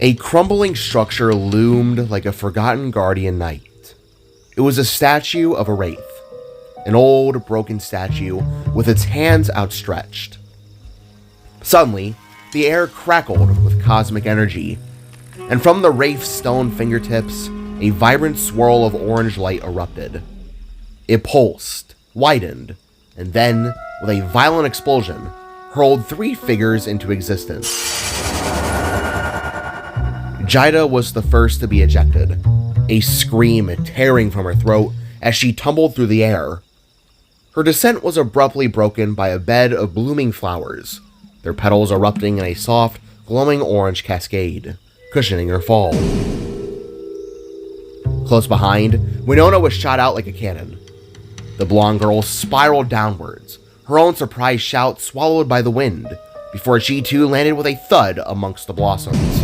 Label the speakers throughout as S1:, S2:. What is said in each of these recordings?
S1: A crumbling structure loomed like a forgotten guardian knight. It was a statue of a wraith, an old, broken statue with its hands outstretched. Suddenly, the air crackled with cosmic energy, and from the wraith's stone fingertips, a vibrant swirl of orange light erupted. It pulsed, widened, and then, with a violent explosion, hurled 3 figures into existence. Jaida was the first to be ejected, a scream tearing from her throat as she tumbled through the air. Her descent was abruptly broken by a bed of blooming flowers, their petals erupting in a soft, glowing orange cascade, cushioning her fall. Close behind, Winona was shot out like a cannon. The blonde girl spiraled downwards, her own surprised shout swallowed by the wind, before she too landed with a thud amongst the blossoms.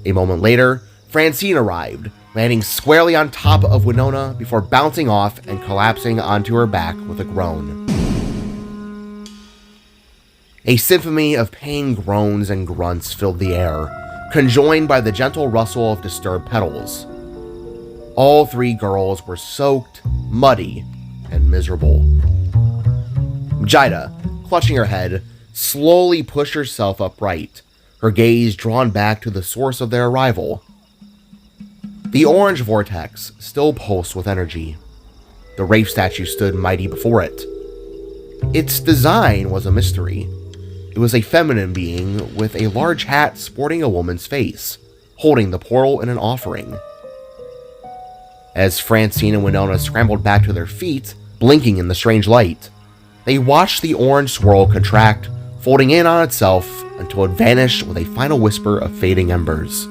S1: A moment later, Francine arrived, landing squarely on top of Winona before bouncing off and collapsing onto her back with a groan. A symphony of pain groans and grunts filled the air, conjoined by the gentle rustle of disturbed petals. All 3 girls were soaked, muddy, and miserable. Jaida, clutching her head, slowly pushed herself upright, her gaze drawn back to the source of their arrival. The orange vortex still pulsed with energy. The wraith statue stood mighty before it. Its design was a mystery. It was a feminine being with a large hat sporting a woman's face, holding the portal in an offering. As Francine and Winona scrambled back to their feet, blinking in the strange light, they watched the orange swirl contract, folding in on itself until it vanished with a final whisper of fading embers.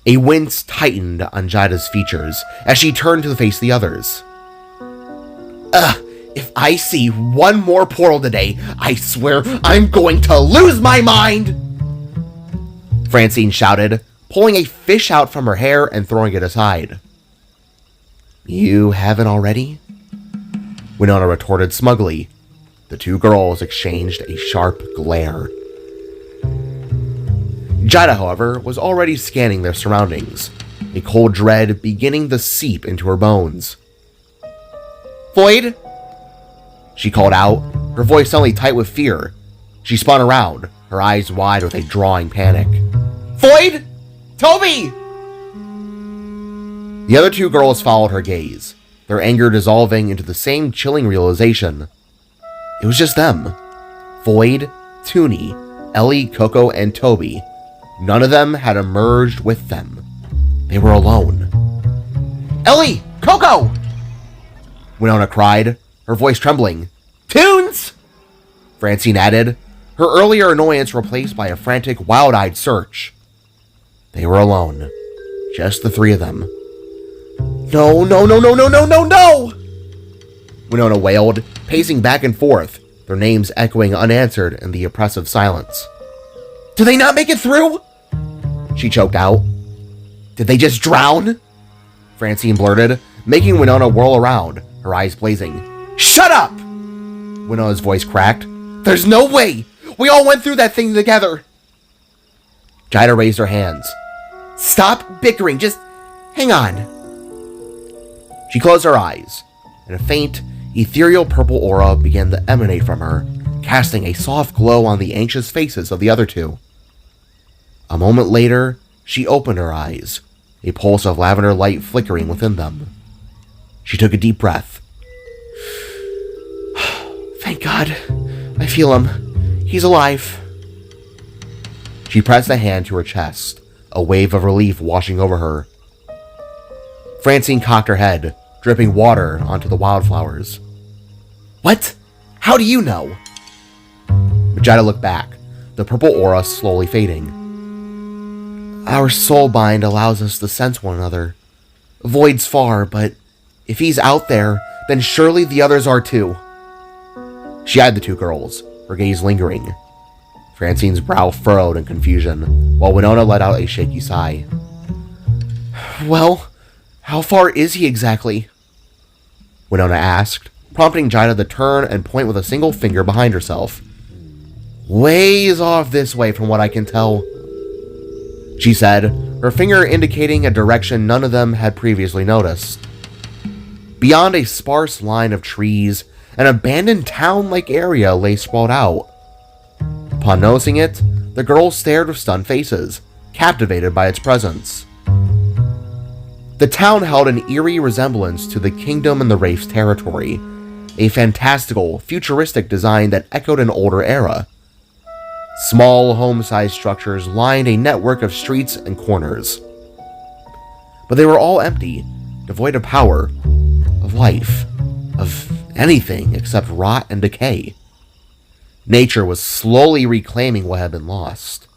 S1: A wince tightened on Jaida's features as she turned to face the others. If I see one more portal today, I swear I'm going to lose my mind! Francine shouted, pulling a fish out from her hair and throwing it aside. You haven't already? Winona retorted smugly. The 2 girls exchanged a sharp glare. Jaida, however, was already scanning their surroundings, a cold dread beginning to seep into her bones. Voyd? She called out, her voice suddenly tight with fear. She spun around, her eyes wide with a drawing panic. Voyd? Toby! The other 2 girls followed her gaze, their anger dissolving into the same chilling realization. It was just them. Voyd, Toonie, Ellie, Coco, and Toby. None of them had emerged with them. They were alone. Ellie! Coco! Winona cried, her voice trembling. Tunes! Francine added, her earlier annoyance replaced by a frantic, wild-eyed search. They were alone. Just the 3 of them. No, no, no, no, no, no, no, no! Winona wailed, pacing back and forth, their names echoing unanswered in the oppressive silence. Did they not make it through? She choked out. Did they just drown? Francine blurted, making Winona whirl around, her eyes blazing. Shut up! Winona's voice cracked. There's no way! We all went through that thing together! Jaida raised her hands. Stop bickering, just hang on. She closed her eyes, and a faint, ethereal purple aura began to emanate from her, casting a soft glow on the anxious faces of the other 2. A moment later, she opened her eyes, a pulse of lavender light flickering within them. She took a deep breath. Thank God. I feel him. He's alive. She pressed a hand to her chest, a wave of relief washing over her. Francine cocked her head, dripping water onto the wildflowers. What? How do you know? Jaida looked back, the purple aura slowly fading. Our soul bind allows us to sense one another. Voyd's far, but if he's out there, then surely the others are too. She eyed the 2 girls, her gaze lingering. Francine's brow furrowed in confusion, while Winona let out a shaky sigh. Well, how far is he exactly? Winona asked, prompting Jaida to turn and point with a single finger behind herself. Ways off this way from what I can tell, she said, her finger indicating a direction none of them had previously noticed. Beyond a sparse line of trees, an abandoned town-like area lay sprawled out. Upon noticing it, the girls stared with stunned faces, captivated by its presence. The town held an eerie resemblance to the kingdom in the Wraith's territory, a fantastical, futuristic design that echoed an older era. Small, home-sized structures lined a network of streets and corners. But they were all empty, devoid of power, of life, of anything except rot and decay. Nature was slowly reclaiming what had been lost.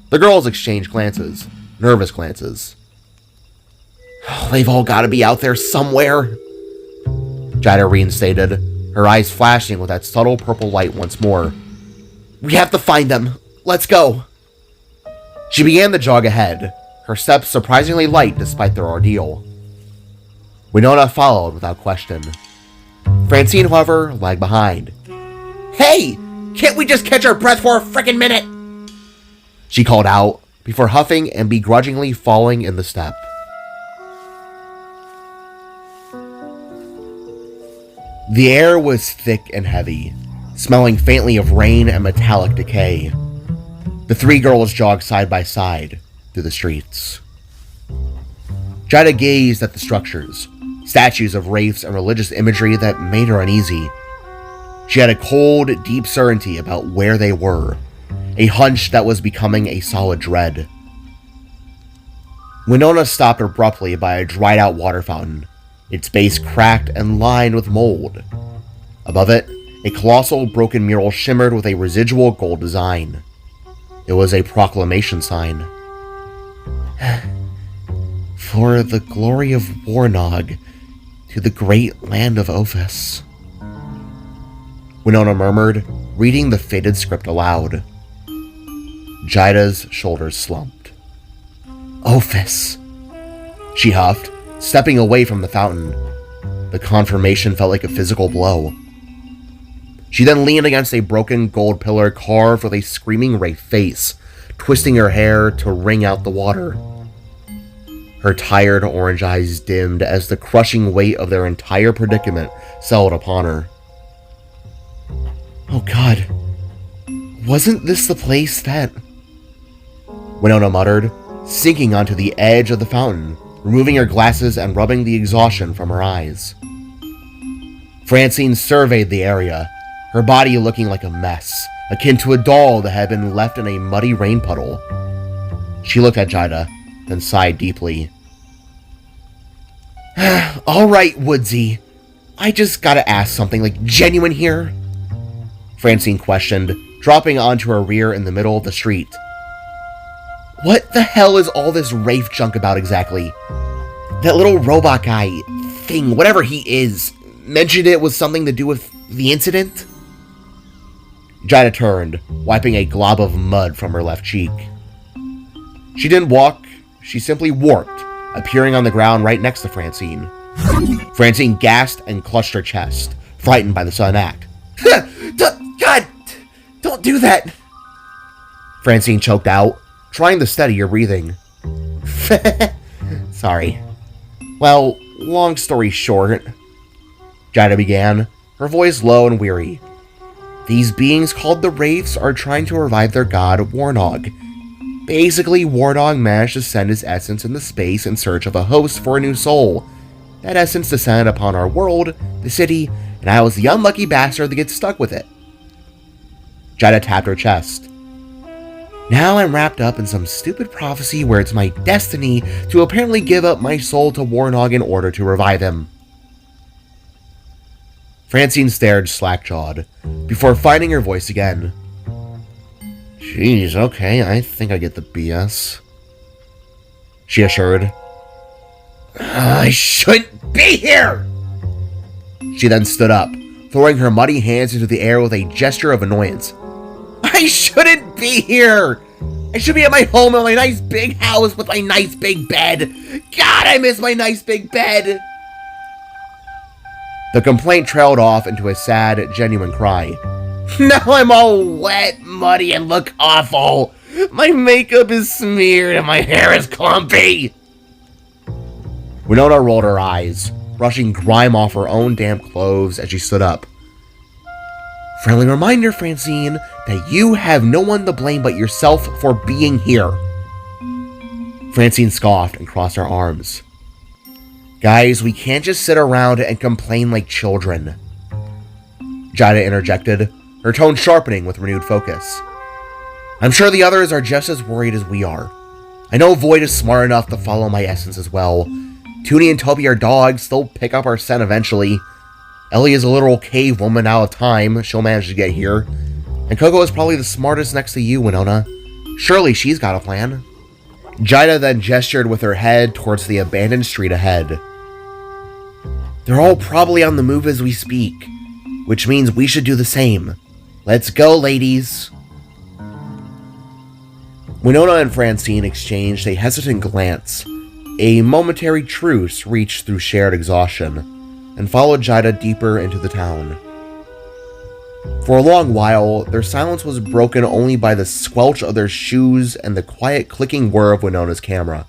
S1: The girls exchanged glances, nervous glances. They've all got to be out there somewhere, Jaida reinstated, her eyes flashing with that subtle purple light once more. We have to find them. Let's go. She began to jog ahead, her steps surprisingly light despite their ordeal. Winona followed without question. Francine, however, lagged behind. Hey! Can't we just catch our breath for a frickin' minute? She called out, before huffing and begrudgingly falling in the step. The air was thick and heavy, smelling faintly of rain and metallic decay. The three girls jogged side by side through the streets. Jaida gazed at the structures, statues of wraiths and religious imagery that made her uneasy. She had a cold, deep certainty about where they were, a hunch that was becoming a solid dread. Winona stopped abruptly by a dried-out water fountain, its base cracked and lined with mold. Above it, a colossal broken mural shimmered with a residual gold design. It was a proclamation sign. For the glory of Warnog, to the great land of Ophis. Winona murmured, reading the faded script aloud. Jaida's shoulders slumped. Ophis, she huffed, stepping away from the fountain. The confirmation felt like a physical blow. She then leaned against a broken gold pillar carved with a screaming wraith face, twisting her hair to wring out the water. Her tired orange eyes dimmed as the crushing weight of their entire predicament settled upon her. Oh God, wasn't this the place that... Winona muttered, sinking onto the edge of the fountain, removing her glasses and rubbing the exhaustion from her eyes. Francine surveyed the area, her body looking like a mess, akin to a doll that had been left in a muddy rain puddle. She looked at Jaida, then sighed deeply. All right, Woodsy. I just gotta ask something, like, genuine here? Francine questioned, dropping onto her rear in the middle of the street. What the hell is all this wraith junk about exactly? That little robot guy, thing, whatever he is, mentioned it was something to do with the incident? Jaida turned, wiping a glob of mud from her left cheek. She didn't walk, she simply warped, appearing on the ground right next to Francine. Francine gasped and clutched her chest, frightened by the sudden act. God, don't do that! Francine choked out, trying to steady her breathing. Sorry. Well, long story short, Jaida began, her voice low and weary. These beings called the Wraiths are trying to revive their god, Warnog. Basically, Warnog managed to send his essence into space in search of a host for a new soul. That essence descended upon our world, the city, and I was the unlucky bastard that gets stuck with it. Jaida tapped her chest. Now I'm wrapped up in some stupid prophecy where it's my destiny to apparently give up my soul to Warnog in order to revive him. Francine stared slack-jawed, before finding her voice again. Jeez, okay, I think I get the BS. She assured. I shouldn't be here! She then stood up, throwing her muddy hands into the air with a gesture of annoyance. I shouldn't be here! I should be at my home in my nice big house with my nice big bed! God, I miss my nice big bed! The complaint trailed off into a sad, genuine cry. Now I'm all wet, muddy, and look awful. My makeup is smeared and my hair is clumpy. Winona rolled her eyes, brushing grime off her own damp clothes as she stood up. Friendly reminder, Francine, that you have no one to blame but yourself for being here. Francine scoffed and crossed her arms. Guys, we can't just sit around and complain like children. Jaida interjected, her tone sharpening with renewed focus. I'm sure the others are just as worried as we are. I know Voyd is smart enough to follow my essence as well. Toonie and Toby are dogs, they'll pick up our scent eventually. Ellie is a literal cave woman out of time, she'll manage to get here. And Coco is probably the smartest next to you, Winona. Surely she's got a plan. Jaida then gestured with her head towards the abandoned street ahead. They're all probably on the move as we speak, which means we should do the same. Let's go, ladies. Winona and Francine exchanged a hesitant glance. A momentary truce reached through shared exhaustion, and followed Jaida deeper into the town. For a long while, their silence was broken only by the squelch of their shoes and the quiet clicking whir of Winona's camera.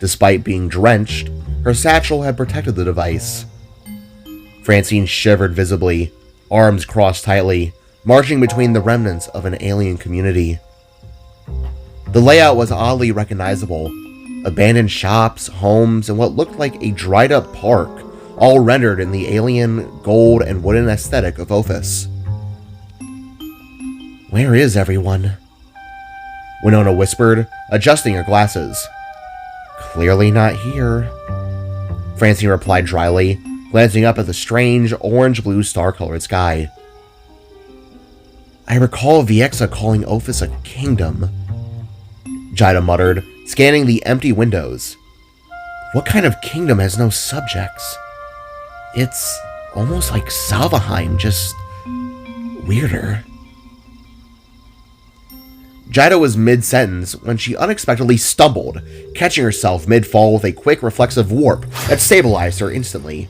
S1: Despite being drenched, her satchel had protected the device. Francine shivered visibly, arms crossed tightly, marching between the remnants of an alien community. The layout was oddly recognizable. Abandoned shops, homes, and what looked like a dried-up park, all rendered in the alien, gold, and wooden aesthetic of Ophis. Where is everyone? Winona whispered, adjusting her glasses. Clearly not here. Francine replied dryly, glancing up at the strange, orange-blue star-colored sky. I recall Viexa calling Ophis a kingdom. Jaida muttered, scanning the empty windows. What kind of kingdom has no subjects? It's almost like Salvaheim, just weirder. Jaida was mid-sentence when she unexpectedly stumbled, catching herself mid-fall with a quick reflexive warp that stabilized her instantly.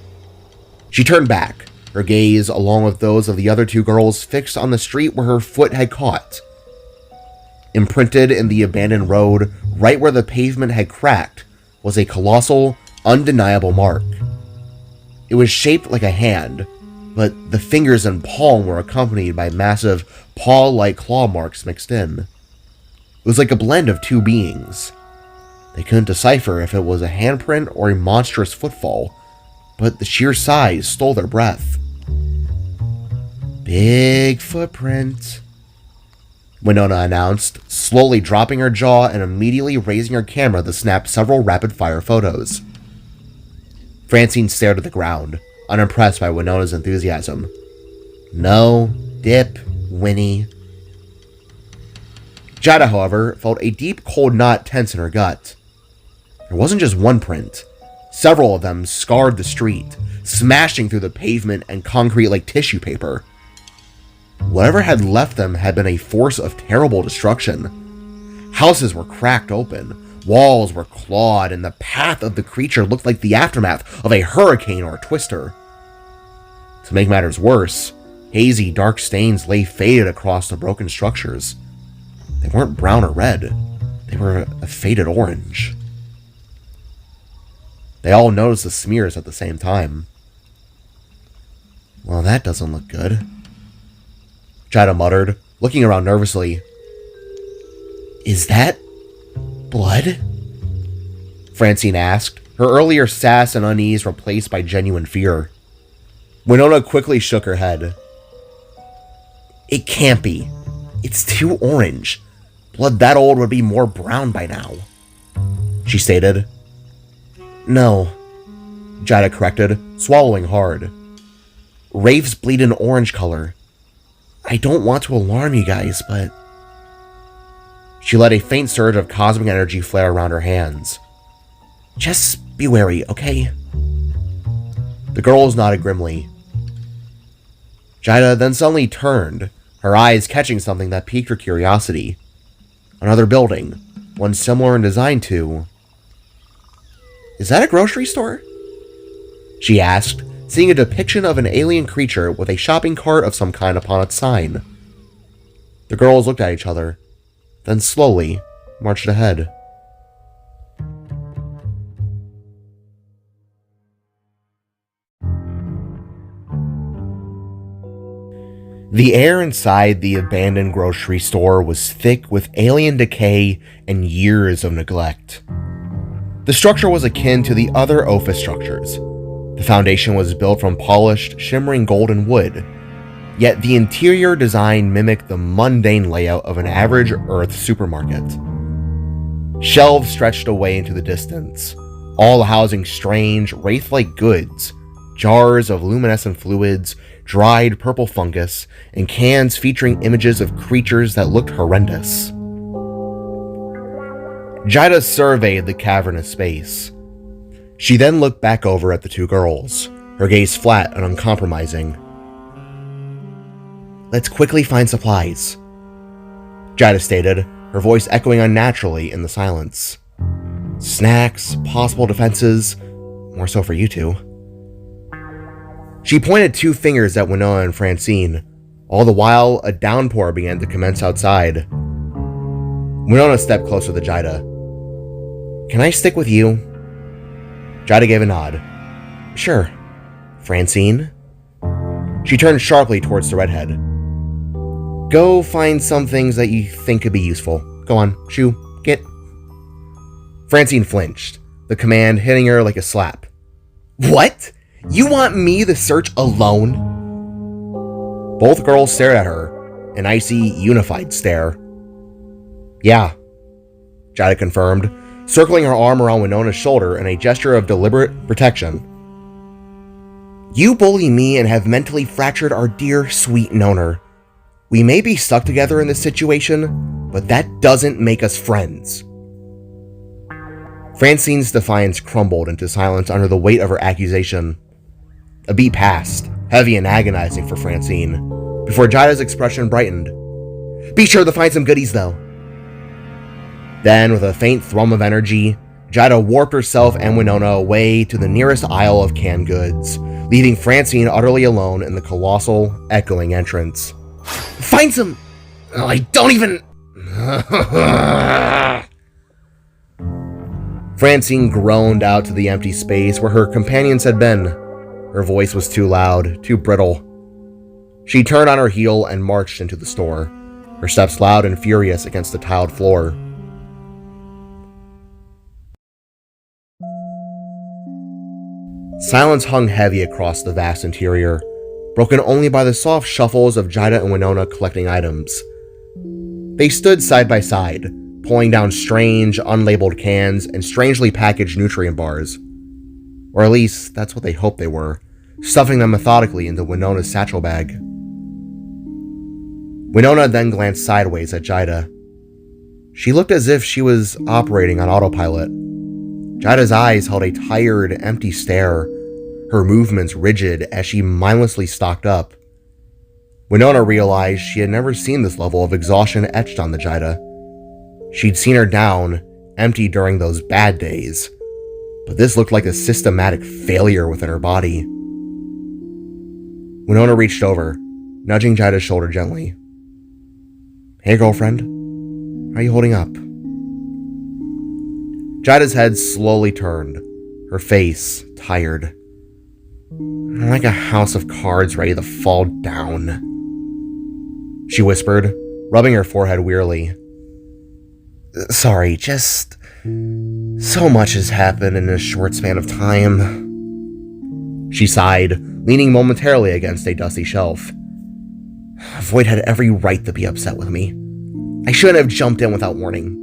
S1: She turned back, her gaze, along with those of the other two girls, fixed on the street where her foot had caught. Imprinted in the abandoned road, right where the pavement had cracked, was a colossal, undeniable mark. It was shaped like a hand, but the fingers and palm were accompanied by massive, paw-like claw marks mixed in. It was like a blend of two beings. They couldn't decipher if it was a handprint or a monstrous footfall, but the sheer size stole their breath. Big footprint, Winona announced, slowly dropping her jaw and immediately raising her camera to snap several rapid-fire photos. Francine stared at the ground, unimpressed by Winona's enthusiasm. No, dip, Winnie. Jaida, however, felt a deep cold knot tense in her gut. There wasn't just one print. Several of them scarred the street, smashing through the pavement and concrete like tissue paper. Whatever had left them had been a force of terrible destruction. Houses were cracked open, walls were clawed, and the path of the creature looked like the aftermath of a hurricane or a twister. To make matters worse, hazy, dark stains lay faded across the broken structures. They weren't brown or red, they were a faded orange. They all noticed the smears at the same time. Well, that doesn't look good, Jaida muttered, looking around nervously. Is that blood? Francine asked, her earlier sass and unease replaced by genuine fear. Winona quickly shook her head. It can't be. It's too orange. Blood that old would be more brown by now, she stated. No, Jaida corrected, swallowing hard. Wraiths bleed an orange color. I don't want to alarm you guys, but... She let a faint surge of cosmic energy flare around her hands. Just be wary, okay? The girls nodded grimly. Jaida then suddenly turned, her eyes catching something that piqued her curiosity. Another building, one similar in design to... Is that a grocery store? She asked, seeing a depiction of an alien creature with a shopping cart of some kind upon its sign. The girls looked at each other, then slowly marched ahead. The air inside the abandoned grocery store was thick with alien decay and years of neglect. The structure was akin to the other Ophis structures. The foundation was built from polished, shimmering golden wood, yet the interior design mimicked the mundane layout of an average Earth supermarket. Shelves stretched away into the distance, all housing strange, wraith-like goods, jars of luminescent fluids, dried purple fungus, and cans featuring images of creatures that looked horrendous. Jaida surveyed the cavernous space. She then looked back over at the two girls, her gaze flat and uncompromising. "Let's quickly find supplies," Jaida stated, her voice echoing unnaturally in the silence. "Snacks, possible defenses, more so for you two." She pointed two fingers at Winona and Francine. All the while, a downpour began to commence outside. Winona stepped closer to Jaida. "Can I stick with you?" Jaida gave a nod. "Sure." "Francine?" She turned sharply towards the redhead. "Go find some things that you think could be useful. Go on, shoo, get." Francine flinched, the command hitting her like a slap. "What? You want me to search alone?" Both girls stared at her, an icy, unified stare. "Yeah," Jaida confirmed, circling her arm around Winona's shoulder in a gesture of deliberate protection. "You bully me and have mentally fractured our dear, sweet Nona. We may be stuck together in this situation, but that doesn't make us friends." Francine's defiance crumbled into silence under the weight of her accusation. A beat passed, heavy and agonizing for Francine, before Jaida's expression brightened. "Be sure to find some goodies, though." Then, with a faint thrum of energy, Jaida warped herself and Winona away to the nearest aisle of canned goods, leaving Francine utterly alone in the colossal, echoing entrance. "Find some... I don't even..." Francine groaned out to the empty space where her companions had been. Her voice was too loud, too brittle. She turned on her heel and marched into the store, her steps loud and furious against the tiled floor. Silence hung heavy across the vast interior, broken only by the soft shuffles of Jaida and Winona collecting items. They stood side by side, pulling down strange, unlabeled cans and strangely packaged nutrient bars. Or at least, that's what they hoped they were, stuffing them methodically into Winona's satchel bag. Winona then glanced sideways at Jaida. She looked as if she was operating on autopilot. Jaida's eyes held a tired, empty stare, her movements rigid as she mindlessly stalked up. Winona realized she had never seen this level of exhaustion etched on the Jaida. She'd seen her down, empty during those bad days, but this looked like a systematic failure within her body. Winona reached over, nudging Jaida's shoulder gently. "Hey, girlfriend. How are you holding up?" Jaida's head slowly turned, her face tired. "Like a house of cards ready to fall down," she whispered, rubbing her forehead wearily. "Sorry, just... so much has happened in a short span of time." She sighed, leaning momentarily against a dusty shelf. "Voyd had every right to be upset with me. I shouldn't have jumped in without warning.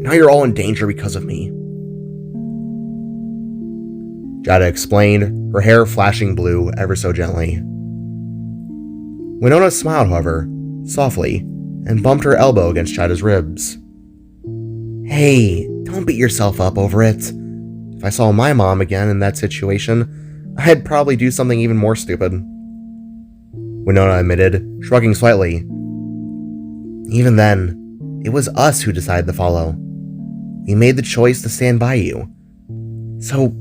S1: Now you're all in danger because of me." Jaida explained, her hair flashing blue ever so gently. Winona smiled, however, softly, and bumped her elbow against Jaida's ribs. "Hey, don't beat yourself up over it. If I saw my mom again in that situation, I'd probably do something even more stupid," Winona admitted, shrugging slightly. "Even then, it was us who decided to follow. We made the choice to stand by you. So,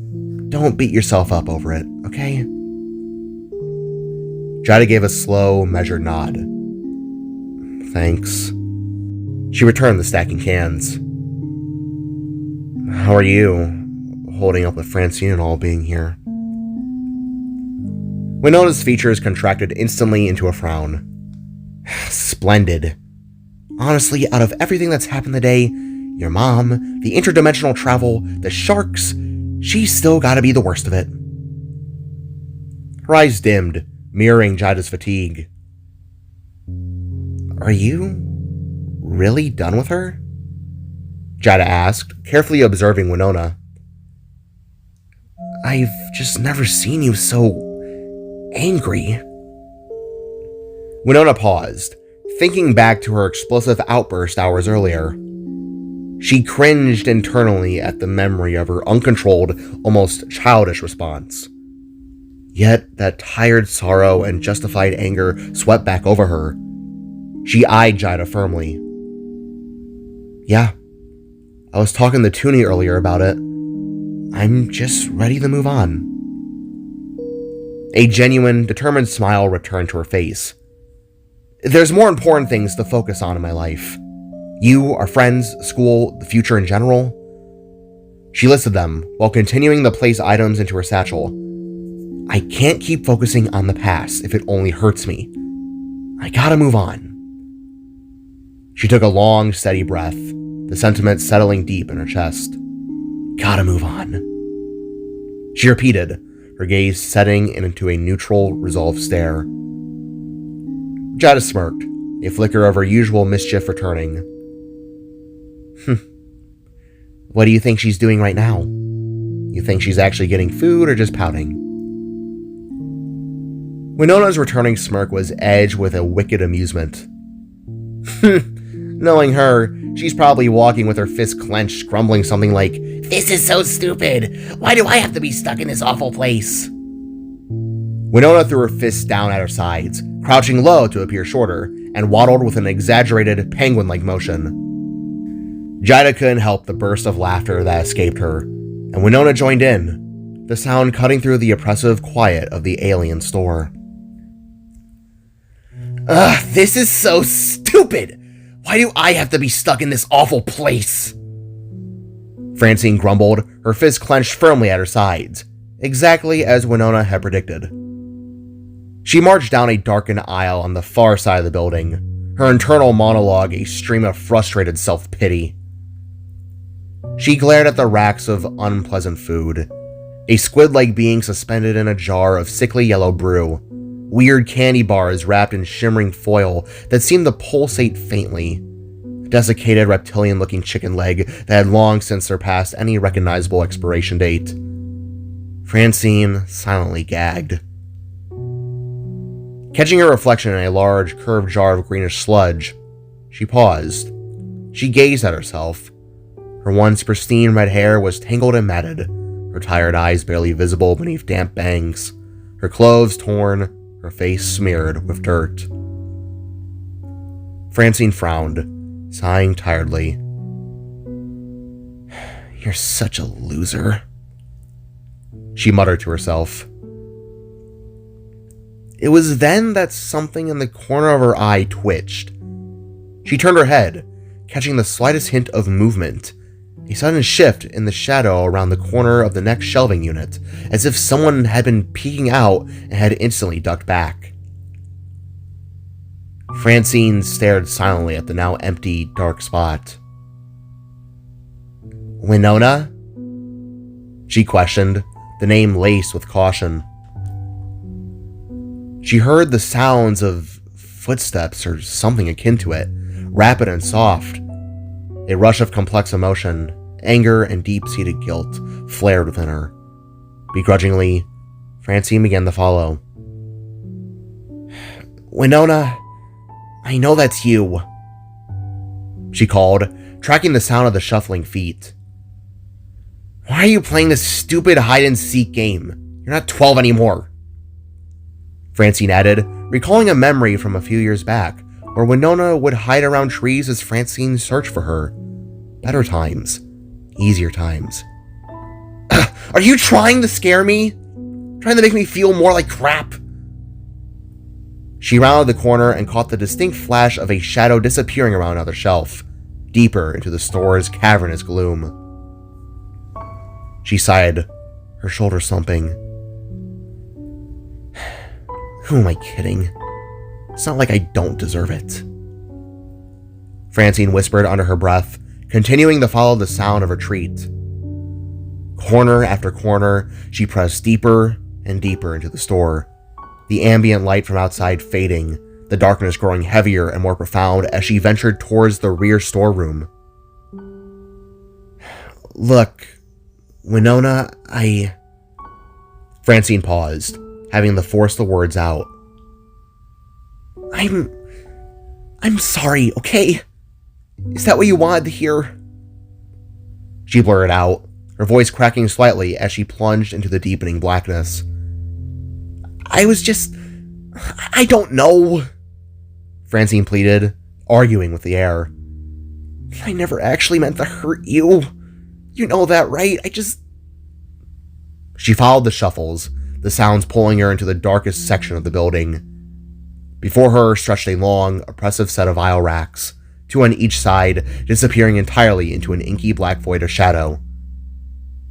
S1: don't beat yourself up over it, okay?" Jaida gave a slow, measured nod. Thanks. She returned the stacking cans. How are you? Holding up with Francine and all being here. Winona's features contracted instantly into a frown. Splendid. Honestly, out of everything that's happened today, your mom, the interdimensional travel, the sharks, she's still gotta be the worst of it. Her eyes dimmed, mirroring Jaida's fatigue. Are you really done with her? Jaida asked, carefully observing Winona. I've just never seen you so angry. Winona paused, thinking back to her explosive outburst hours earlier. She cringed internally at the memory of her uncontrolled, almost childish response. Yet that tired sorrow and justified anger swept back over her. She eyed Jaida firmly. Yeah, I was talking to Toonie earlier about it. I'm just ready to move on. A genuine, determined smile returned to her face. There's more important things to focus on in my life. You, our friends, school, the future in general. She listed them while continuing to place items into her satchel. I can't keep focusing on the past if it only hurts me. I gotta move on. She took a long, steady breath, the sentiment settling deep in her chest. Gotta move on. She repeated, her gaze setting into a neutral, resolved stare. Jaida smirked, a flicker of her usual mischief returning. What do you think she's doing right now? You think she's actually getting food or just pouting? Winona's returning smirk was edged with a wicked amusement. Knowing her, she's probably walking with her fists clenched, grumbling something like, "This is so stupid! Why do I have to be stuck in this awful place?" Winona threw her fists down at her sides, crouching low to appear shorter, and waddled with an exaggerated, penguin-like motion. Jaida couldn't help the burst of laughter that escaped her, and Winona joined in, the sound cutting through the oppressive quiet of the alien store. Ugh, this is so stupid! Why do I have to be stuck in this awful place? Francine grumbled, her fists clenched firmly at her sides, exactly as Winona had predicted. She marched down a darkened aisle on the far side of the building, her internal monologue a stream of frustrated self-pity. She glared at the racks of unpleasant food, a squid-like being suspended in a jar of sickly yellow brew, weird candy bars wrapped in shimmering foil that seemed to pulsate faintly, a desiccated reptilian-looking chicken leg that had long since surpassed any recognizable expiration date. Francine silently gagged. Catching her reflection in a large, curved jar of greenish sludge, she paused. She gazed at herself. Her once pristine red hair was tangled and matted, her tired eyes barely visible beneath damp bangs, her clothes torn, her face smeared with dirt. Francine frowned, sighing tiredly. You're such a loser, she muttered to herself. It was then that something in the corner of her eye twitched. She turned her head, catching the slightest hint of movement, a sudden shift in the shadow around the corner of the next shelving unit, as if someone had been peeking out and had instantly ducked back. Francine stared silently at the now empty, dark spot. Winona? She questioned, the name laced with caution. She heard the sounds of footsteps or something akin to it, rapid and soft. A rush of complex emotion, anger and deep-seated guilt flared within her. Begrudgingly, Francine began to follow. Winona, I know that's you, she called, tracking the sound of the shuffling feet. Why are you playing this stupid hide-and-seek game? You're not 12 anymore. Francine added, recalling a memory from a few years back, where Winona would hide around trees as Francine searched for her. Better times. Easier times. Are you trying to scare me? Trying to make me feel more like crap? She rounded the corner and caught the distinct flash of a shadow disappearing around another shelf, deeper into the store's cavernous gloom. She sighed, her shoulders slumping. Who am I kidding? It's not like I don't deserve it. Francine whispered under her breath, continuing to follow the sound of retreat. Corner after corner, she pressed deeper and deeper into the store, the ambient light from outside fading, the darkness growing heavier and more profound as she ventured towards the rear storeroom. Look, Winona, Francine paused, having to force the words out. I'm sorry, okay? Is that what you wanted to hear? She blurted out, her voice cracking slightly as she plunged into the deepening blackness. I don't know, Francine pleaded, arguing with the air. I never actually meant to hurt you. You know that, right? She followed the shuffles, the sounds pulling her into the darkest section of the building. Before her stretched a long, oppressive set of aisle racks, 2 on each side, disappearing entirely into an inky black void of shadow.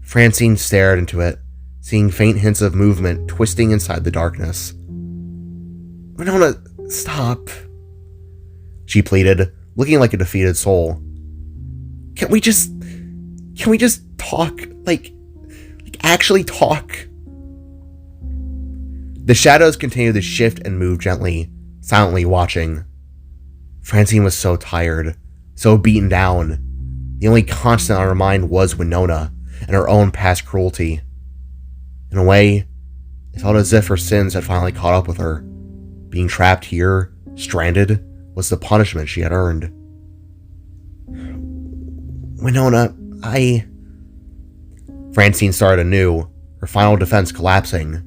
S1: Francine stared into it, seeing faint hints of movement twisting inside the darkness. Winona, stop, she pleaded, looking like a defeated soul. Can we just talk? Like actually talk? The shadows continued to shift and move gently, silently watching. Francine was so tired, so beaten down. The only constant on her mind was Winona and her own past cruelty. In a way, it felt as if her sins had finally caught up with her. Being trapped here, stranded, was the punishment she had earned. Winona, Francine started anew, her final defense collapsing.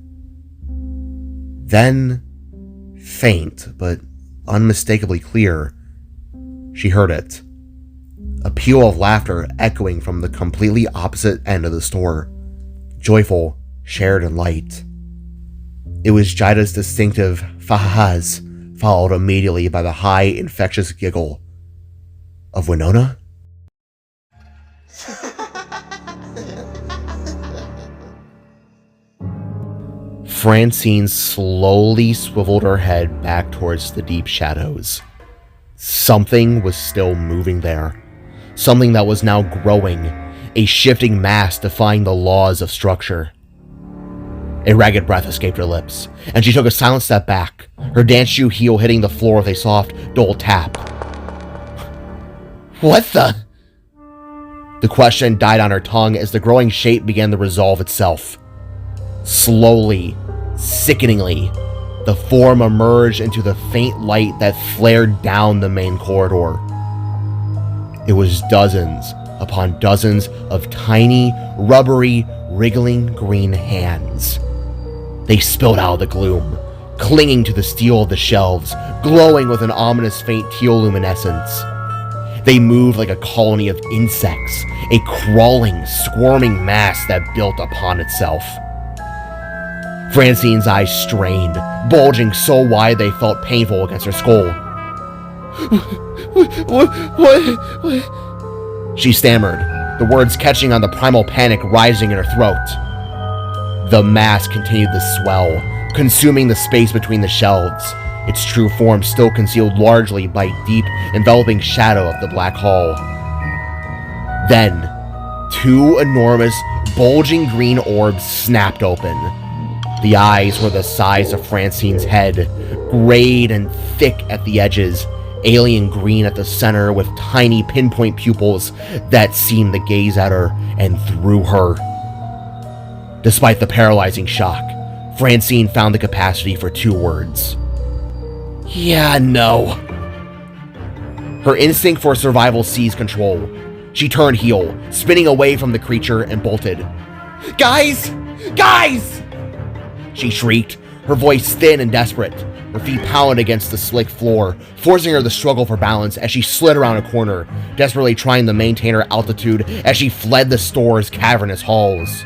S1: Then, faint but unmistakably clear, she heard it. A peal of laughter echoing from the completely opposite end of the store. Joyful, shared, and light. It was Jaida's distinctive fa-ha-has, followed immediately by the high, infectious giggle of Winona. Francine slowly swiveled her head back towards the deep shadows. Something was still moving there. Something that was now growing, a shifting mass defying the laws of structure. A ragged breath escaped her lips, and she took a silent step back, her dance shoe heel hitting the floor with a soft, dull tap. What the? The question died on her tongue as the growing shape began to resolve itself. Slowly, sickeningly, the form emerged into the faint light that flared down the main corridor. It was dozens upon dozens of tiny, rubbery, wriggling green hands. They spilled out of the gloom, clinging to the steel of the shelves, glowing with an ominous faint teal luminescence. They moved like a colony of insects, a crawling, squirming mass that built upon itself. Francine's eyes strained, bulging so wide they felt painful against her skull. What? She stammered, the words catching on the primal panic rising in her throat. The mass continued to swell, consuming the space between the shelves, its true form still concealed largely by deep, enveloping shadow of the black hall. Then, 2 enormous, bulging green orbs snapped open. The eyes were the size of Francine's head, grayed and thick at the edges, alien green at the center with tiny pinpoint pupils that seemed to gaze at her and through her. Despite the paralyzing shock, Francine found the capacity for 2 words. Yeah, no. Her instinct for survival seized control. She turned heel, spinning away from the creature and bolted. Guys! Guys! She shrieked, her voice thin and desperate. Her feet pounded against the slick floor, forcing her to struggle for balance as she slid around a corner, desperately trying to maintain her altitude as she fled the store's cavernous halls.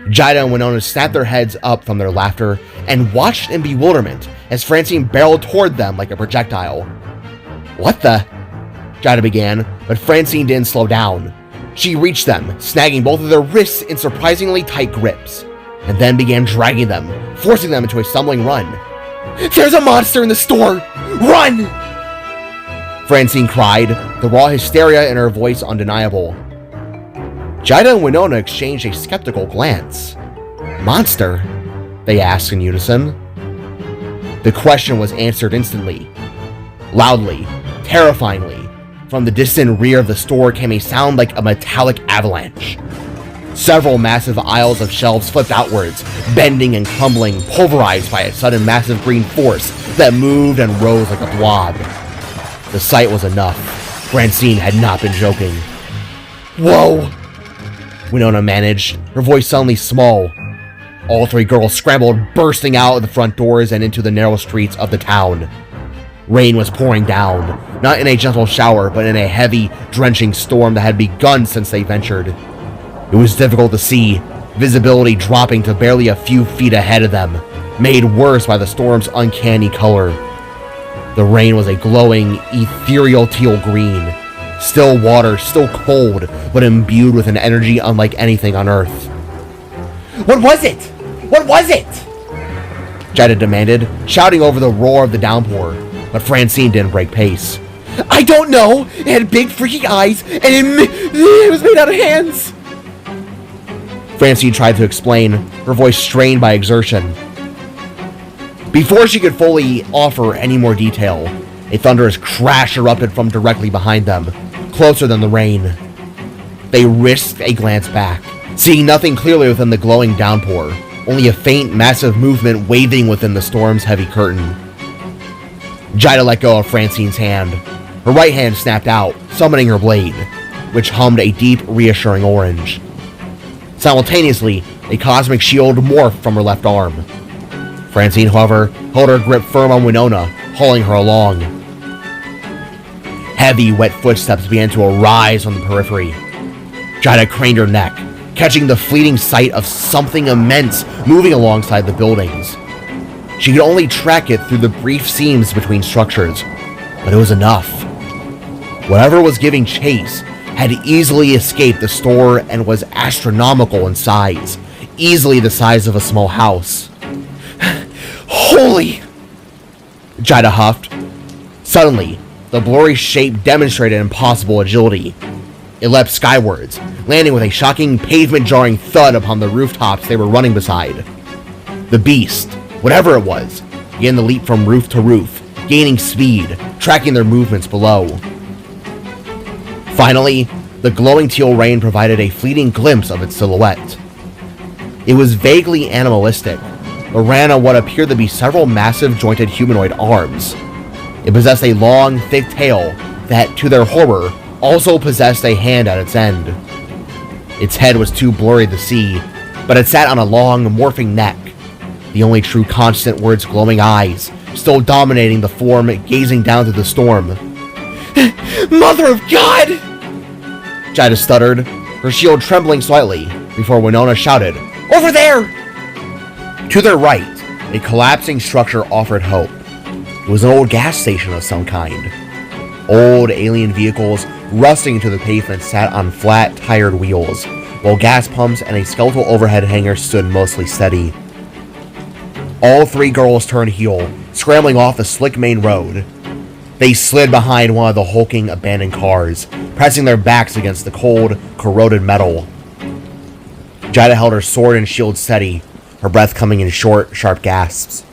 S1: Jaida and Winona snapped their heads up from their laughter and watched in bewilderment as Francine barreled toward them like a projectile. "What the?" Jaida began, but Francine didn't slow down. She reached them, snagging both of their wrists in surprisingly tight grips, and then began dragging them, forcing them into a stumbling run. "There's a monster in the store! Run!" Francine cried, the raw hysteria in her voice undeniable. Jaida and Winona exchanged a skeptical glance. "Monster?" they asked in unison. The question was answered instantly. Loudly, terrifyingly, from the distant rear of the store came a sound like a metallic avalanche. Several massive aisles of shelves flipped outwards, bending and crumbling, pulverized by a sudden massive green force that moved and rose like a blob. The sight was enough. Francine had not been joking. "Whoa!" Winona managed, her voice suddenly small. All three girls scrambled, bursting out of the front doors and into the narrow streets of the town. Rain was pouring down, not in a gentle shower, but in a heavy, drenching storm that had begun since they ventured. It was difficult to see, visibility dropping to barely a few feet ahead of them, made worse by the storm's uncanny color. The rain was a glowing, ethereal teal green. Still water, still cold, but imbued with an energy unlike anything on Earth. "What was it? What was it?" Jaida demanded, shouting over the roar of the downpour, but Francine didn't break pace. "I don't know! It had big freaky eyes, and it was made out of hands!" Francine tried to explain, her voice strained by exertion. Before she could fully offer any more detail, a thunderous crash erupted from directly behind them, closer than the rain. They risked a glance back, seeing nothing clearly within the glowing downpour, only a faint, massive movement waving within the storm's heavy curtain. Jaida let go of Francine's hand. Her right hand snapped out, summoning her blade, which hummed a deep, reassuring orange. Simultaneously, a cosmic shield morphed from her left arm. Francine, however, held her grip firm on Winona, hauling her along. Heavy, wet footsteps began to arise on the periphery. Jaida craned her neck, catching the fleeting sight of something immense moving alongside the buildings. She could only track it through the brief seams between structures, but it was enough. Whatever was giving chase had easily escaped the store and was astronomical in size, easily the size of a small house. "Holy!" Jaida huffed. Suddenly, the blurry shape demonstrated impossible agility. It leapt skywards, landing with a shocking, pavement-jarring thud upon the rooftops they were running beside. The beast, whatever it was, began to leap from roof to roof, gaining speed, tracking their movements below. Finally, the glowing teal rain provided a fleeting glimpse of its silhouette. It was vaguely animalistic, but ran on what appeared to be several massive jointed humanoid arms. It possessed a long, thick tail that, to their horror, also possessed a hand at its end. Its head was too blurry to see, but it sat on a long, morphing neck. The only true constant were its glowing eyes, still dominating the form gazing down through the storm. "Mother of God!" Jaida stuttered, her shield trembling slightly, before Winona shouted, "Over there!" To their right, a collapsing structure offered hope. It was an old gas station of some kind. Old alien vehicles rusting into the pavement sat on flat, tired wheels, while gas pumps and a skeletal overhead hanger stood mostly steady. All three girls turned heel, scrambling off the slick main road. They slid behind one of the hulking, abandoned cars, pressing their backs against the cold, corroded metal. Jaida held her sword and shield steady, her breath coming in short, sharp gasps.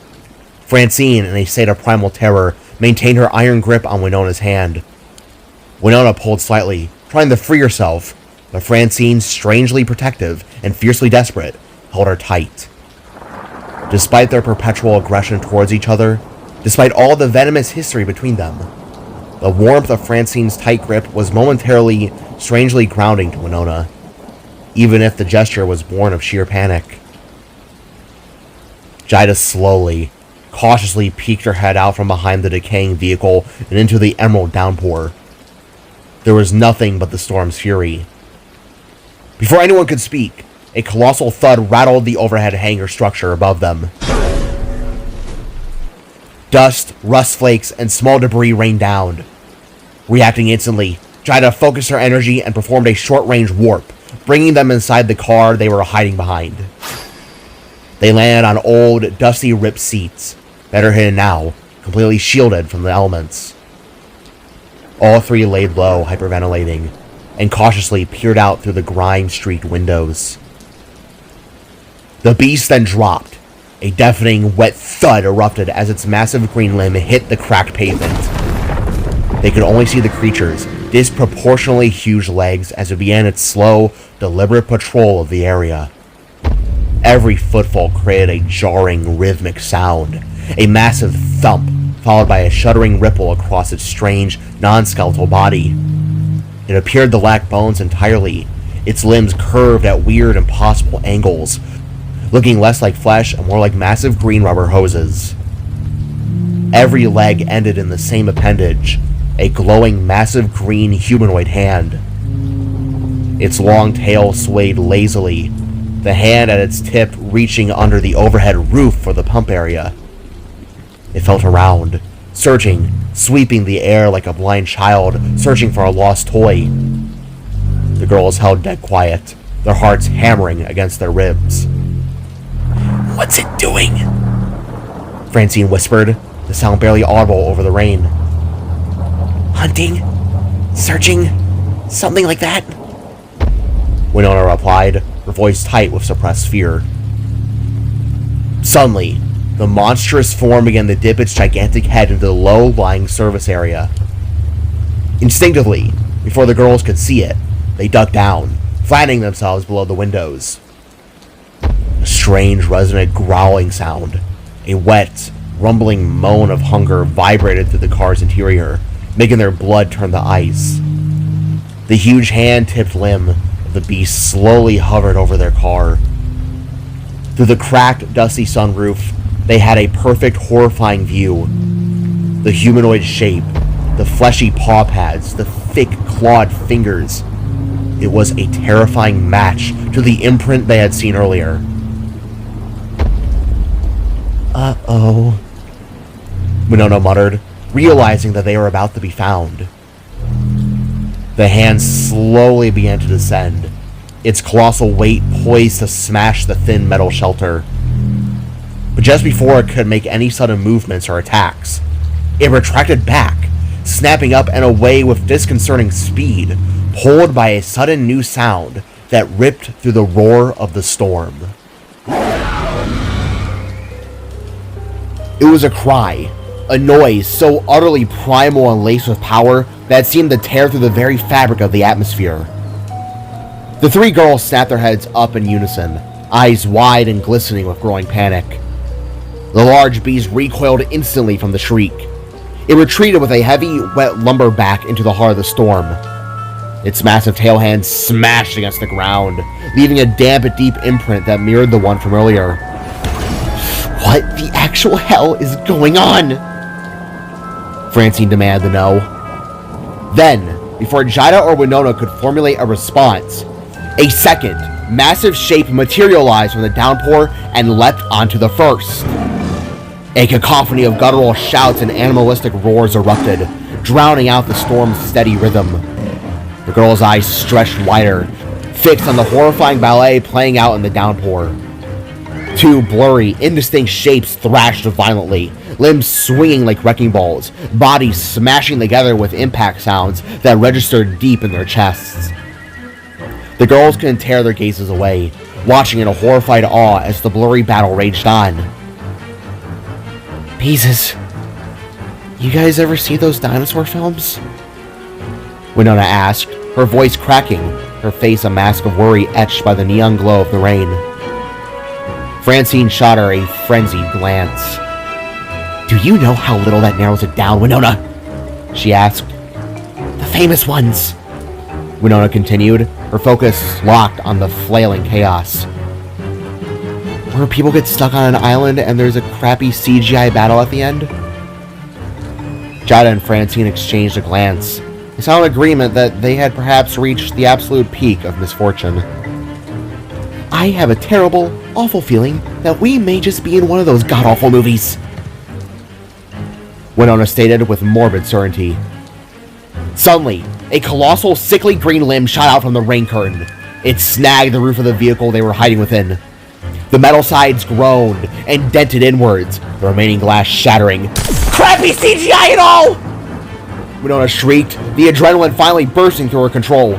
S1: Francine, in a state of primal terror, maintained her iron grip on Winona's hand. Winona pulled slightly, trying to free herself, but Francine, strangely protective and fiercely desperate, held her tight. Despite their perpetual aggression towards each other, despite all the venomous history between them, the warmth of Francine's tight grip was momentarily, strangely grounding to Winona, even if the gesture was born of sheer panic. Jaida slowly, cautiously peeked her head out from behind the decaying vehicle and into the emerald downpour. There was nothing but the storm's fury. Before anyone could speak, a colossal thud rattled the overhead hangar structure above them. Dust, rust flakes, and small debris rained down. Reacting instantly, Jaida focused her energy and performed a short-range warp, bringing them inside the car they were hiding behind. They landed on old, dusty, ripped seats, better hidden now, completely shielded from the elements. All three laid low, hyperventilating, and cautiously peered out through the grime-streaked windows. The beast then dropped. A deafening, wet thud erupted as its massive green limb hit the cracked pavement. They could only see the creature's disproportionately huge legs as it began its slow, deliberate patrol of the area. Every footfall created a jarring, rhythmic sound, a massive thump, followed by a shuddering ripple across its strange, non-skeletal body. It appeared to lack bones entirely, its limbs curved at weird, impossible angles, looking less like flesh and more like massive green rubber hoses. Every leg ended in the same appendage, a glowing, massive green humanoid hand. Its long tail swayed lazily, the hand at its tip reaching under the overhead roof for the pump area. It felt around, searching, sweeping the air like a blind child searching for a lost toy. The girls held dead quiet, their hearts hammering against their ribs. "What's it doing?" Francine whispered, the sound barely audible over the rain. "Hunting? Searching? Something like that?" Winona replied, her voice tight with suppressed fear. Suddenly, the monstrous form began to dip its gigantic head into the low-lying service area. Instinctively, before the girls could see it, they ducked down, flattening themselves below the windows. A strange, resonant growling sound, a wet, rumbling moan of hunger vibrated through the car's interior, making their blood turn to ice. The huge hand-tipped limb of the beast slowly hovered over their car. Through the cracked, dusty sunroof, they had a perfect, horrifying view. The humanoid shape, the fleshy paw pads, the thick, clawed fingers. It was a terrifying match to the imprint they had seen earlier. "Uh-oh," Winona muttered, realizing that they were about to be found. The hand slowly began to descend, its colossal weight poised to smash the thin metal shelter. But just before it could make any sudden movements or attacks, it retracted back, snapping up and away with disconcerting speed, pulled by a sudden new sound that ripped through the roar of the storm. It was a cry, a noise so utterly primal and laced with power that it seemed to tear through the very fabric of the atmosphere. The three girls snapped their heads up in unison, eyes wide and glistening with growing panic. The large beast recoiled instantly from the shriek. It retreated with a heavy, wet lumber back into the heart of the storm. Its massive tail hand smashed against the ground, leaving a damp, deep imprint that mirrored the one from earlier. What the actual hell is going on? Francine demanded to know. Then, before Jaida or Winona could formulate a response, a second, massive shape materialized from the downpour and leapt onto the first. A cacophony of guttural shouts and animalistic roars erupted, drowning out the storm's steady rhythm. The girl's eyes stretched wider, fixed on the horrifying ballet playing out in the downpour. Two blurry, indistinct shapes thrashed violently, limbs swinging like wrecking balls, bodies smashing together with impact sounds that registered deep in their chests. The girls couldn't tear their gazes away, watching in a horrified awe as the blurry battle raged on. "Jesus, you guys ever see those dinosaur films?" Winona asked, her voice cracking, her face a mask of worry etched by the neon glow of the rain. Francine shot her a frenzied glance. "Do you know how little that narrows it down, Winona?" she asked. "The famous ones," Winona continued, her focus locked on the flailing chaos. "Where people get stuck on an island and there's a crappy CGI battle at the end?" Jaida and Francine exchanged a glance. They saw an agreement that they had perhaps reached the absolute peak of misfortune. "I have a terrible, awful feeling that we may just be in one of those god-awful movies." Winona stated with morbid certainty. Suddenly, a colossal, sickly green limb shot out from the rain curtain. It snagged the roof of the vehicle they were hiding within. The metal sides groaned and dented inwards, the remaining glass shattering. Crappy CGI and all! Winona shrieked, the adrenaline finally bursting through her control.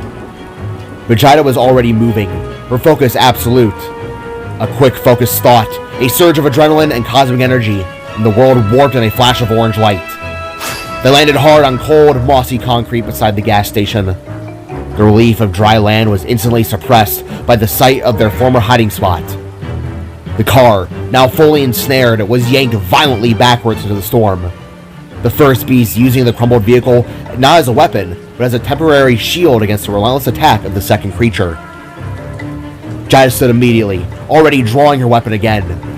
S1: But Jaida was already moving, her focus absolute. A quick focused thought, a surge of adrenaline and cosmic energy, and the world warped in a flash of orange light. They landed hard on cold, mossy concrete beside the gas station. The relief of dry land was instantly suppressed by the sight of their former hiding spot. The car, now fully ensnared, was yanked violently backwards into the storm. The first beast using the crumbled vehicle not as a weapon, but as a temporary shield against the relentless attack of the second creature. Jaida stood immediately, already drawing her weapon again.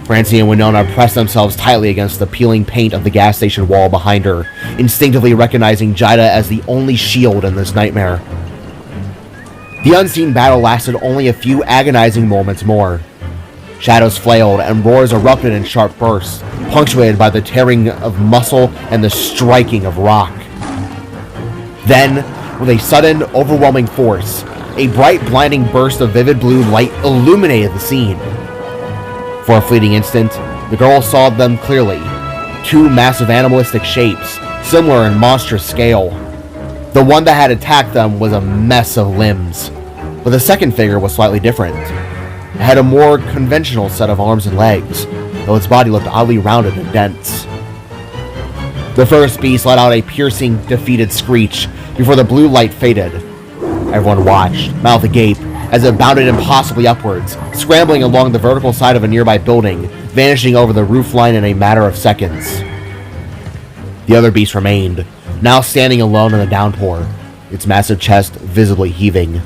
S1: Francine and Winona pressed themselves tightly against the peeling paint of the gas station wall behind her, instinctively recognizing Jaida as the only shield in this nightmare. The unseen battle lasted only a few agonizing moments more. Shadows flailed and roars erupted in sharp bursts, punctuated by the tearing of muscle and the striking of rock. Then, with a sudden, overwhelming force, a bright, blinding burst of vivid blue light illuminated the scene. For a fleeting instant, the girl saw them clearly. Two massive animalistic shapes, similar in monstrous scale. The one that had attacked them was a mess of limbs, but the second figure was slightly different. It had a more conventional set of arms and legs, though its body looked oddly rounded and dense. The first beast let out a piercing, defeated screech before the blue light faded. Everyone watched, mouth agape, as it bounded impossibly upwards, scrambling along the vertical side of a nearby building, vanishing over the roofline in a matter of seconds. The other beast remained, now standing alone in the downpour, its massive chest visibly heaving.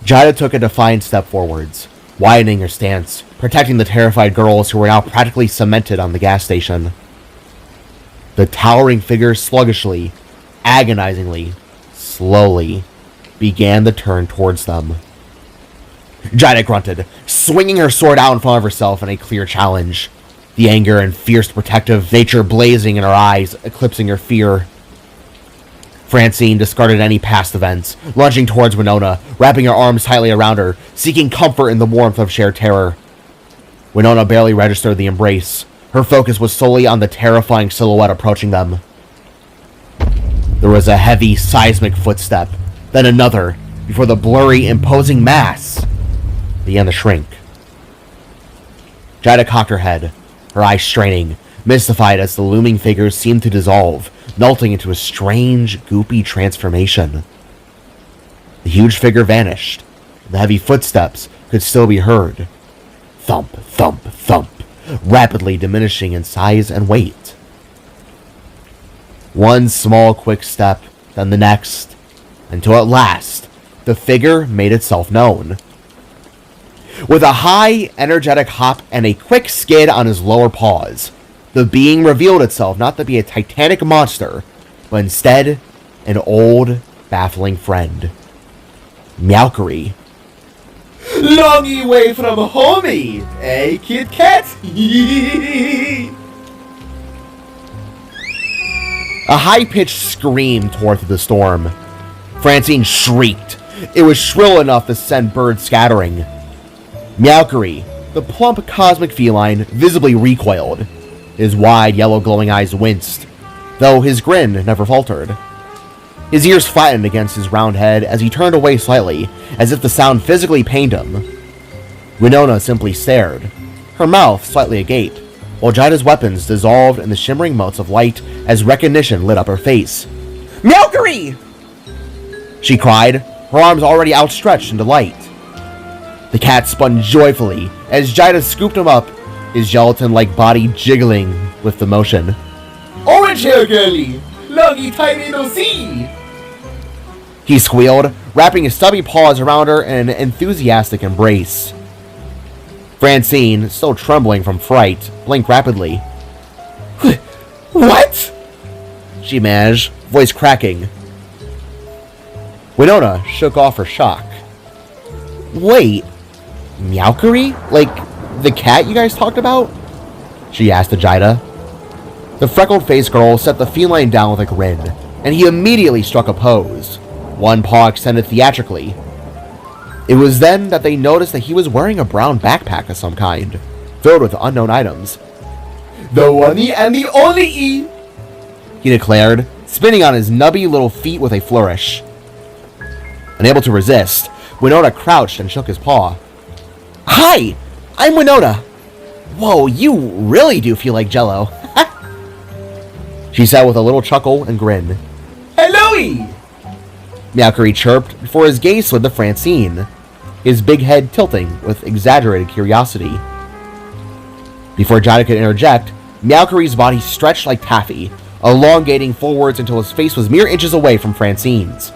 S1: Jaida took a defiant step forwards, widening her stance, protecting the terrified girls who were now practically cemented on the gas station. The towering figure sluggishly, agonizingly, slowly began to turn towards them. Jaida grunted, swinging her sword out in front of herself in a clear challenge, the anger and fierce protective nature blazing in her eyes, eclipsing her fear. Francine discarded any past events, lunging towards Winona, wrapping her arms tightly around her, seeking comfort in the warmth of shared terror. Winona barely registered the embrace. Her focus was solely on the terrifying silhouette approaching them. There was a heavy, seismic footstep, then another, before the blurry, imposing mass began to shrink. Jaida cocked her head, her eyes straining, mystified as the looming figures seemed to dissolve, melting into a strange, goopy transformation. The huge figure vanished. The heavy footsteps could still be heard. Thump, thump, thump, rapidly diminishing in size and weight. One small, quick step, then the next, until at last, the figure made itself known. With a high, energetic hop and a quick skid on his lower paws, the being revealed itself not to be a titanic monster, but instead, an old, baffling friend. Meowy.
S2: Long way from homie, eh, Kit Kat?
S1: A high-pitched scream tore through the storm. Francine shrieked. It was shrill enough to send birds scattering. Meowy, the plump cosmic feline, visibly recoiled. His wide, yellow glowing eyes winced, though his grin never faltered. His ears flattened against his round head as he turned away slightly, as if the sound physically pained him. Winona simply stared, her mouth slightly agape, while Jaida's weapons dissolved in the shimmering motes of light as recognition lit up her face.
S2: Meowy!
S1: She cried, her arms already outstretched in delight. The cat spun joyfully as Jaida scooped him up, his gelatin-like body jiggling with the motion.
S2: Orange hair girlie! Longy tiny no see!
S1: He squealed, wrapping his stubby paws around her in an enthusiastic embrace. Francine, still trembling from fright, blinked rapidly.
S2: What?
S1: She managed, voice cracking. Winona shook off her shock. Wait, Meowy? Like the cat you guys talked about? she asked Jaida. The freckled-faced girl set the feline down with a grin, and he immediately struck a pose, one paw extended theatrically. It was then that they noticed that he was wearing a brown backpack of some kind, filled with unknown items.
S2: The one and the only E,
S1: he declared, spinning on his nubby little feet with a flourish. Unable to resist, Winona crouched and shook his paw. Hi, I'm Winona. Whoa, you really do feel like Jell-O. She said with a little chuckle and grin.
S2: Hello-y!
S1: Meowy chirped before his gaze slid to Francine, his big head tilting with exaggerated curiosity. Before Jaida could interject, Meowy's body stretched like taffy, elongating forwards until his face was mere inches away from Francine's.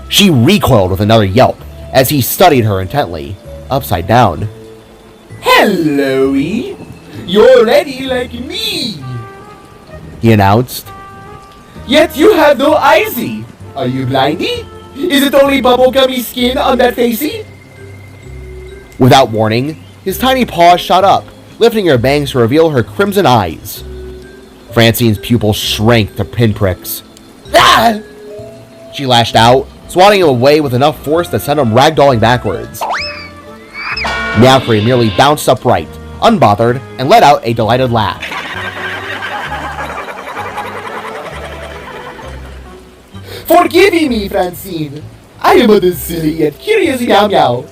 S1: She recoiled with another yelp as he studied her intently, upside down.
S2: Hello-y! You're ready like me!
S1: He announced.
S2: Yet you have no eyesy! Are you blindy? Is it only bubblegummy skin on that facey?
S1: Without warning, his tiny paw shot up, lifting her bangs to reveal her crimson eyes. Francine's pupils shrank to pinpricks.
S2: Ah!
S1: She lashed out, swatting him away with enough force to send him ragdolling backwards. Meowy merely bounced upright, unbothered, and let out a delighted laugh.
S2: Forgive me, Francine. I am a silly yet curious meow meow.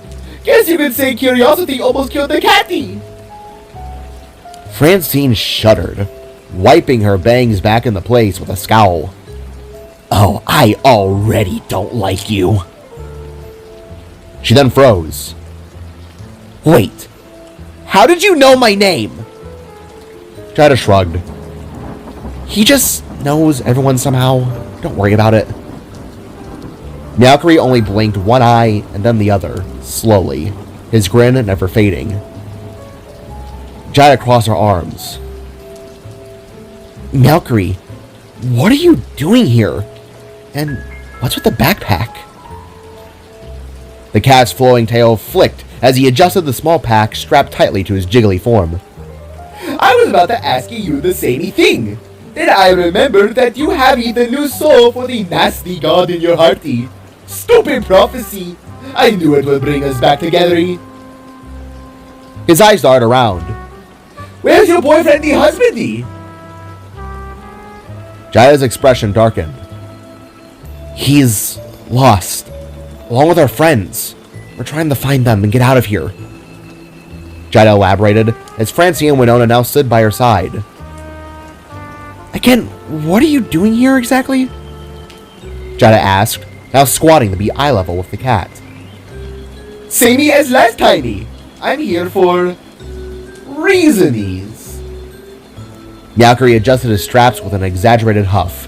S2: Guess you could say curiosity almost killed the catty.
S1: Francine shuddered, wiping her bangs back into place with a scowl. Oh, I already don't like you. She then froze. Wait, how did you know my name? Jaida shrugged. He just knows everyone somehow. Don't worry about it. Meowy only blinked one eye and then the other, slowly, his grin never fading. Jaida crossed her arms. Meowy, what are you doing here? And what's with the backpack? The cat's flowing tail flicked as he adjusted the small pack strapped tightly to his jiggly form.
S2: I was about to ask you the same thing. Then I remembered that you have the new soul for the nasty god in your hearty. Stupid prophecy. I knew it would bring us back together.
S1: His eyes darted around.
S2: Where's your boyfriendy husbandy?
S1: Jaida's expression darkened. He's lost, along with our friends. We're trying to find them and get out of here. Jaida elaborated as Francine and Winona now stood by her side. Again, what are you doing here exactly? Jaida asked, now squatting to be eye level with the cat.
S2: Same as last timey. I'm here for reasonies.
S1: Meowy adjusted his straps with an exaggerated huff.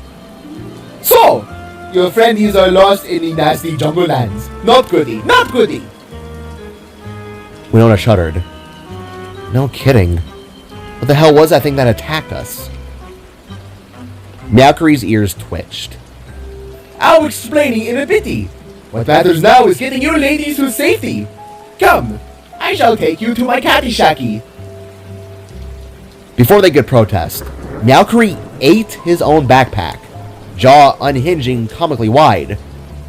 S2: So, your friendies are lost in the nasty jungle lands. Not goody, not goody.
S1: Winona shuddered. No kidding. What the hell was that thing that attacked us? Meowy's ears twitched.
S2: I'll explain in a bitty. What matters now is getting your ladies to safety. Come, I shall take you to my catty shacky.
S1: Before they could protest, Meowy ate his own backpack, jaw unhinging comically wide,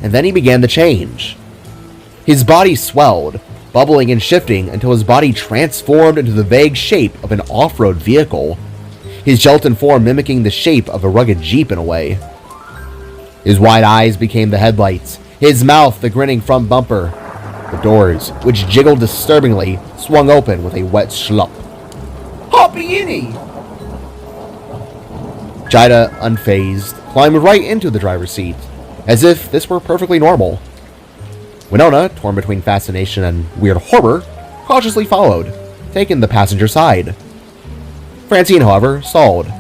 S1: and then he began to change. His body swelled, bubbling and shifting until his body transformed into the vague shape of an off-road vehicle, his gelatin form mimicking the shape of a rugged jeep in a way. His wide eyes became the headlights, his mouth the grinning front bumper. The doors, which jiggled disturbingly, swung open with a wet schlup.
S2: Hoppy inny!
S1: Jaida, unfazed, climbed right into the driver's seat, as if this were perfectly normal. Winona, torn between fascination and weird horror, cautiously followed, taking the passenger side. Francine, however, stalled.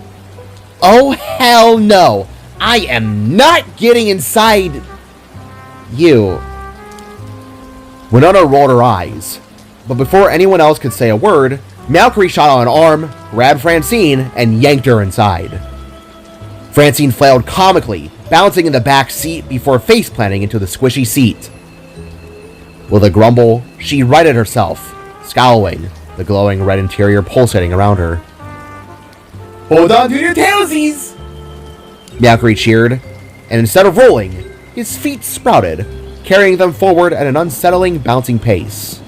S1: Oh, hell no! I am not getting inside you. Winona rolled her eyes, but before anyone else could say a word, Meowy shot out an arm, grabbed Francine, and yanked her inside. Francine flailed comically, bouncing in the back seat before face-planting into the squishy seat. With a grumble, she righted herself, scowling, the glowing red interior pulsating around her.
S2: Hold on to your tailsies!
S1: Meowy cheered, and instead of rolling, his feet sprouted, carrying them forward at an unsettling, bouncing pace.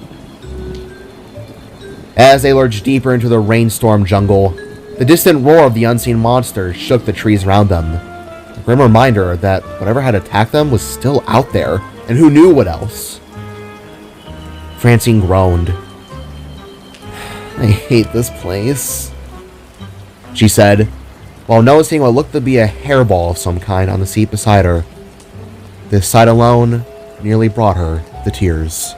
S1: As they lurched deeper into the rainstorm jungle, the distant roar of the unseen monster shook the trees around them. A grim reminder that whatever had attacked them was still out there, and who knew what else. Francine groaned. "I hate this place," she said, while noticing what looked to be a hairball of some kind on the seat beside her. This sight alone nearly brought her to tears.